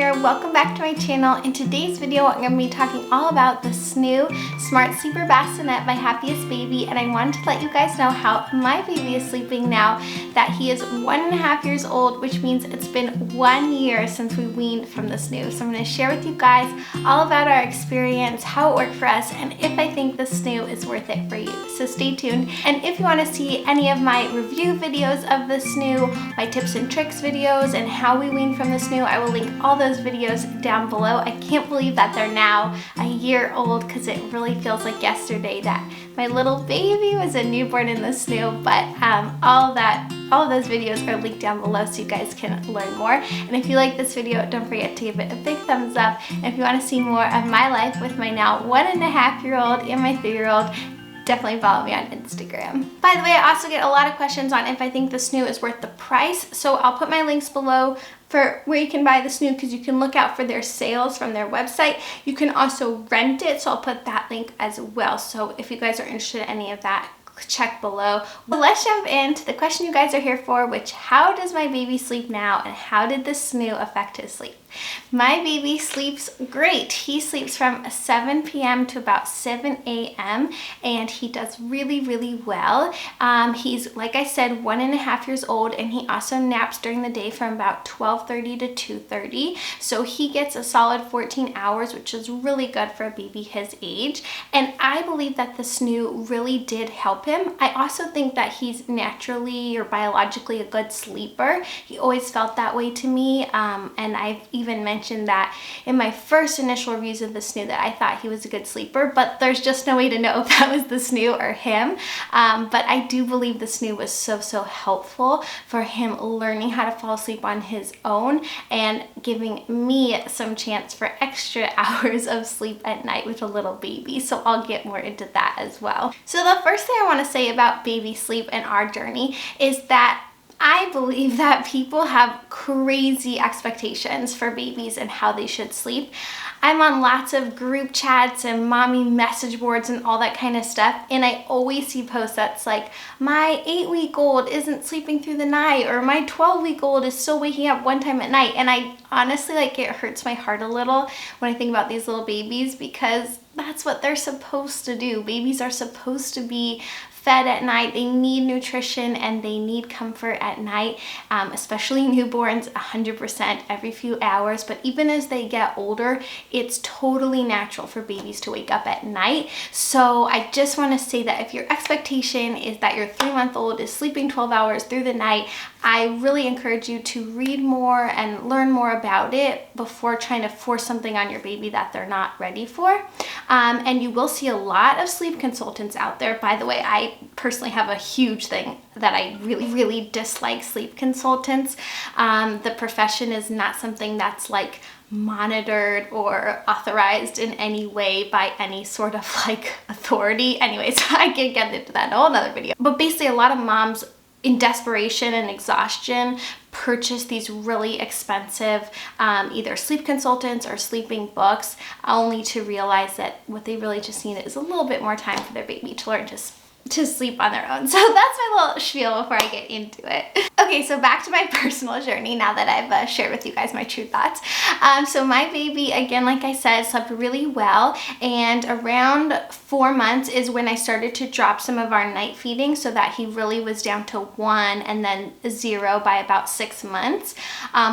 here. Welcome back to my channel. In today's video, I'm going to be talking all about the Snoo Smart Sleeper Bassinet, my happiest baby, and I wanted to let you guys know how my baby is sleeping now that he is 1.5 years old, which means it's been 1 year since we weaned from the Snoo. So I'm going to share with you guys all about our experience, how it worked for us, and if I think the Snoo is worth it for you. So stay tuned. And if you want to see any of my review videos of the Snoo, my tips and tricks videos, and how we wean from the Snoo, I will link all those videos down below. I can't believe that they're now a year old because it really feels like yesterday that my little baby was a newborn in the Snoo, but all of those videos are linked down below so you guys can learn more. And if you like this video, don't forget to give it a big thumbs up. And if you want to see more of my life with my now 1.5-year-old and my 3-year-old, definitely follow me on Instagram. By the way, I also get a lot of questions on if I think the Snoo is worth the price, so I'll put my links below for where you can buy the Snoo because you can look out for their sales from their website. You can also rent it, so I'll put that link as well. So if you guys are interested in any of that, check below. Well, let's jump into the question you guys are here for, which how does my baby sleep now and how did the Snoo affect his sleep? My baby sleeps great. He sleeps from 7 p.m. to about 7 a.m. and he does really well. He's, like I said, 1.5 years old, and he also naps during the day from about 12:30 to 2:30. So he gets a solid 14 hours, which is really good for a baby his age. And I believe that the Snoo really did help him. I also think that he's naturally or biologically a good sleeper. He always felt that way to me, and I've even mentioned that in my first initial reviews of the Snoo that I thought he was a good sleeper, but there's just no way to know if that was the Snoo or him. But I do believe the Snoo was so helpful for him learning how to fall asleep on his own and giving me some chance for extra hours of sleep at night with a little baby. So I'll get more into that as well. So the first thing I want to say about baby sleep and our journey is that I believe that people have crazy expectations for babies and how they should sleep. I'm on lots of group chats and mommy message boards and all that kind of stuff, and I always see posts that's like, my 8-week-old isn't sleeping through the night, or my 12-week-old is still waking up one time at night. And I honestly, like, it hurts my heart a little when I think about these little babies because that's what they're supposed to do. Babies are supposed to be fed at night. They need nutrition and they need comfort at night, especially newborns 100% every few hours. But even as they get older, it's totally natural for babies to wake up at night. So I just want to say that if your expectation is that your 3-month-old is sleeping 12 hours through the night, I really encourage you to read more and learn more about it before trying to force something on your baby that they're not ready for. And you will see a lot of sleep consultants out there. By the way, I personally have a huge thing that I really dislike sleep consultants. The profession is not something that's like monitored or authorized in any way by any sort of like authority. Anyways, I can get into that in a whole nother video. But basically a lot of moms in desperation and exhaustion purchase these really expensive either sleep consultants or sleeping books, only to realize that what they really just need is a little bit more time for their baby to learn to sleep on their own. So that's my little spiel before I get into it. Okay, so back to my personal journey now that I've shared with you guys my true thoughts. So my baby, again, like I said, slept really well, and around 4 months is when I started to drop some of our night feeding so that he really was down to 1 and then 0 by about 6 months,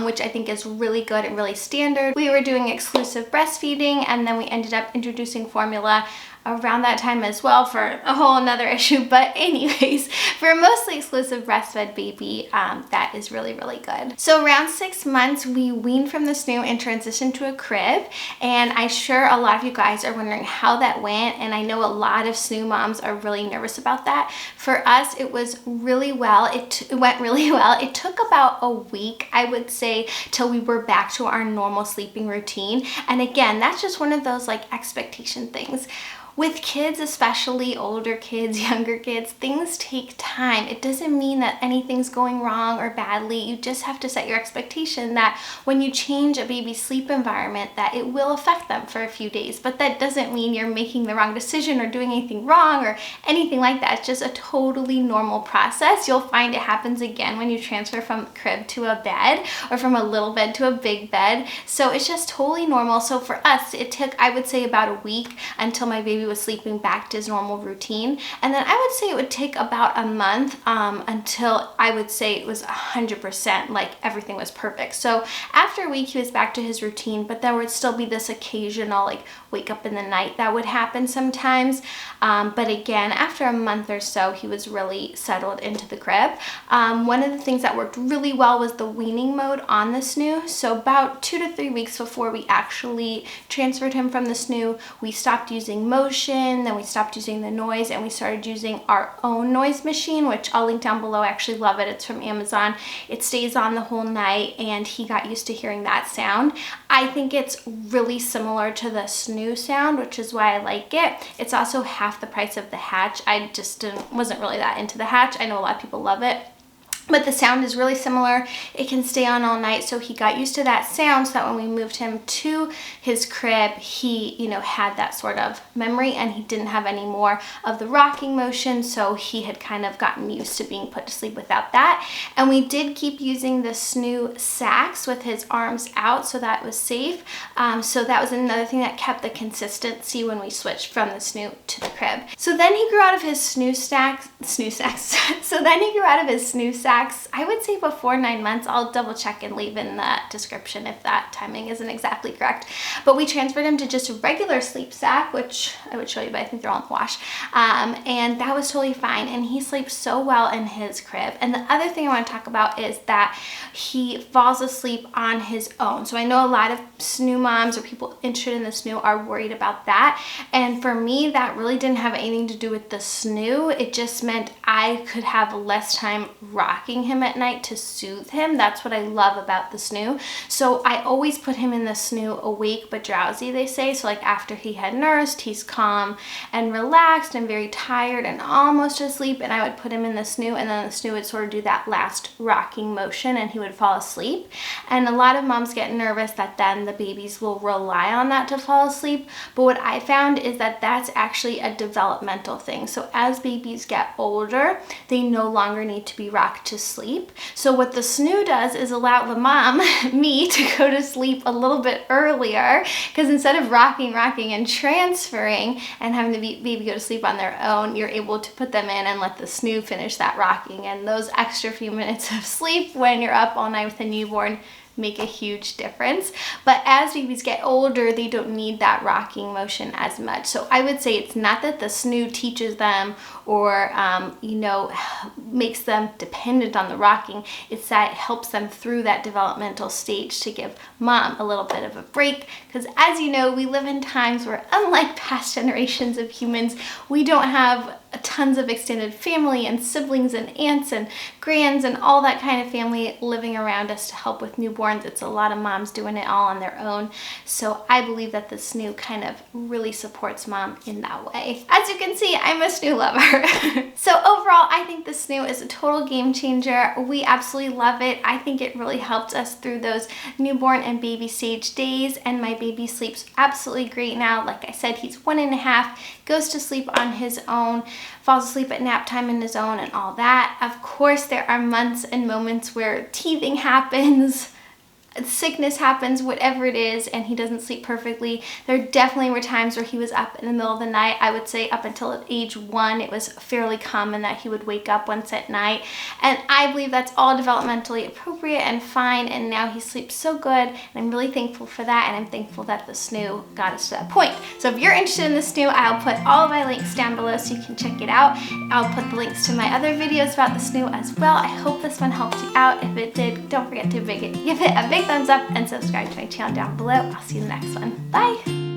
which I think is really good and really standard. We were doing exclusive breastfeeding, and then we ended up introducing formula around that time as well for a whole another issue. But anyways, for a mostly exclusive breastfed baby, that is really good. So around 6 months, we weaned from the Snoo and transitioned to a crib. And I'm sure a lot of you guys are wondering how that went. And I know a lot of Snoo moms are really nervous about that. For us, it was really well. It went really well. It took about a week, I would say, till we were back to our normal sleeping routine. And again, that's just one of those like expectation things. With kids, especially older kids, younger kids, things take time. It doesn't mean that anything's going wrong or badly. You just have to set your expectation that when you change a baby's sleep environment, that it will affect them for a few days. But that doesn't mean you're making the wrong decision or doing anything wrong or anything like that. It's just a totally normal process. You'll find it happens again when you transfer from a crib to a bed or from a little bed to a big bed. So it's just totally normal. So for us, it took, I would say, about a week until my baby was sleeping back to his normal routine. And then I would say it would take about a month until I would say it was 100%, like everything was perfect. So after a week, he was back to his routine, but there would still be this occasional like wake up in the night that would happen sometimes. But again, after a month or so, he was really settled into the crib. One of the things that worked really well was the weaning mode on the Snoo. So about 2 to 3 weeks before we actually transferred him from the Snoo, we stopped using motion, then we stopped using the noise, and we started using our own noise machine, which I'll link down below. I actually love it. It's from Amazon. It stays on the whole night, and he got used to hearing that sound. I think it's really similar to the Snoo sound, which is why I like it. It's also half the price of the Hatch. I just wasn't really that into the Hatch. I know a lot of people love it, but the sound is really similar. It can stay on all night, so he got used to that sound so that when we moved him to his crib, he, you know, had that sort of memory, and he didn't have any more of the rocking motion, so he had kind of gotten used to being put to sleep without that. And we did keep using the Snoo sacks with his arms out, so that was safe. So that was another thing that kept the consistency when we switched from the Snoo to the crib. So then he grew out of his Snoo sacks. So then he grew out of his Snoo sacks, I would say before 9 months. I'll double check and leave in the description if that timing isn't exactly correct. But we transferred him to just a regular sleep sack, which I would show you, but I think they're all in the wash. And that was totally fine. And he sleeps so well in his crib. And the other thing I want to talk about is that he falls asleep on his own. So I know a lot of Snoo moms or people interested in the Snoo are worried about that. And for me, that really didn't have anything to do with the Snoo. It just meant I could have less time rocking him at night to soothe him. That's what I love about the Snoo. So I always put him in the Snoo awake but drowsy, they say. So like after he had nursed, he's calm and relaxed and very tired and almost asleep, and I would put him in the Snoo, and then the Snoo would sort of do that last rocking motion and he would fall asleep. And a lot of moms get nervous that then the babies will rely on that to fall asleep, but what I found is that that's actually a developmental thing. So as babies get older, they no longer need to be rocked to sleep. So what the Snoo does is allow the mom, me, to go to sleep a little bit earlier, because instead of rocking and transferring and having the baby go to sleep on their own, you're able to put them in and let the Snoo finish that rocking. And those extra few minutes of sleep when you're up all night with a newborn make a huge difference. But as babies get older, they don't need that rocking motion as much. So I would say it's not that the Snoo teaches them or you know, makes them dependent on the rocking. It's that it helps them through that developmental stage to give mom a little bit of a break, because as you know, we live in times where, unlike past generations of humans, we don't have tons of extended family and siblings and aunts and grands and all that kind of family living around us to help with newborns. It's a lot of moms doing it all on their own. So I believe that the Snoo kind of really supports mom in that way. As you can see, I'm a Snoo lover. So overall, I think the Snoo is a total game changer. We absolutely love it. I think it really helped us through those newborn and baby stage days, and my baby sleeps absolutely great now. Like I said, he's 1.5, goes to sleep on his own, falls asleep at nap time on his own and all that. Of course, there are months and moments where teething happens, sickness happens, whatever it is, and he doesn't sleep perfectly. There definitely were times where he was up in the middle of the night. I would say up until age 1, it was fairly common that he would wake up once at night, and I believe that's all developmentally appropriate and fine, and now he sleeps so good, and I'm really thankful for that, and I'm thankful that the Snoo got us to that point. So if you're interested in the Snoo, I'll put all of my links down below so you can check it out. I'll put the links to my other videos about the Snoo as well. I hope this one helped you out. If it did, don't forget to give it a big thumbs up and subscribe to my channel down below. I'll see you in the next one. Bye!